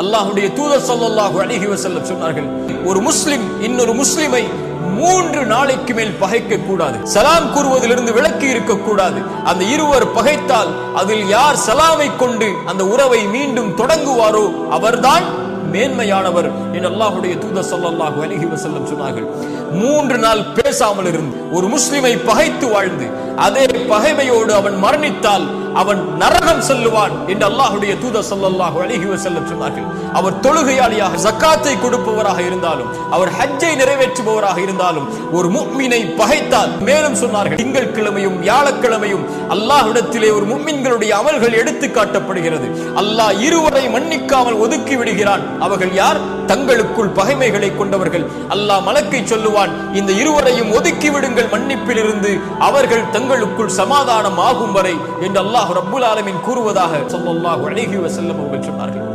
அல்லாஹ்வுடைய தூதர் ஸல்லல்லாஹு அலைஹி வஸல்லம் சொன்னார்கள், ஒரு முஸ்லிம் இன்னொரு முஸ்லிமை 3 நாளைக்கு மேல் பகைக்க கூடாது. சலாம் கூறுவதிலிருந்து விலக்கி இருக்கக்கூடாது. அந்த இருவர் பகைத்தால் அதில் யார் சலாமை கொண்டு அந்த உறவை மீண்டும் தொடங்குவாரோ அவர்தான் மேன்மையானவர் என்று அல்லாஹ்வுடைய தூதர் ஸல்லல்லாஹு அலைஹி வஸல்லம் சொன்னார்கள். 3 நாள் பேசாமல் இருந்து ஒரு முஸ்லிமை பகைத்து வாழ்ந்து அதே பகைமையோடு அவன் மரணித்தால் அவன் நரகம் செல்லுவான் என்று அல்லாஹ்வுடைய தூதர் ஸல்லல்லாஹு அலைஹி வஸல்லம் சொன்னார்கள். அவர் தொழுகையாளியாக, ஜக்காத்தை கொடுப்பவராக இருந்தாலும், அவர் ஹஜ்ஜை நிறைவேற்றுபவராக இருந்தாலும், ஒரு முஃமினை பகைத்தால், மேலும் சொன்னார்கள், திங்கட்கிழமையும் வியாழக்கிழமையும் அல்லாஹ்விடத்திலே ஒரு முஃமின்களுடைய அமல்கள் எடுத்து காட்டப்படுகிறது. அல்லாஹ் இருவரை மன்னிக்காமல் ஒதுக்கி விடுகிறான். அவர்கள் யார்? தங்களுக்குள் பகைமைகளை கொண்டவர்கள். அல்லாஹ் மலக்கை சொல்லுவான், இந்த இருவரையும் ஒதுக்கி விடுங்கள் மன்னிப்பில் இருந்து, அவர்கள் தங்களுக்குள் சமாதானம் ஆகும் வரை என்று அல்லாஹ் ரப்புல் ஆலமீன் கூறுவதாக ஸல்லல்லாஹு அலைஹி வஸல்லம் அவர்கள் சொன்னார்கள்.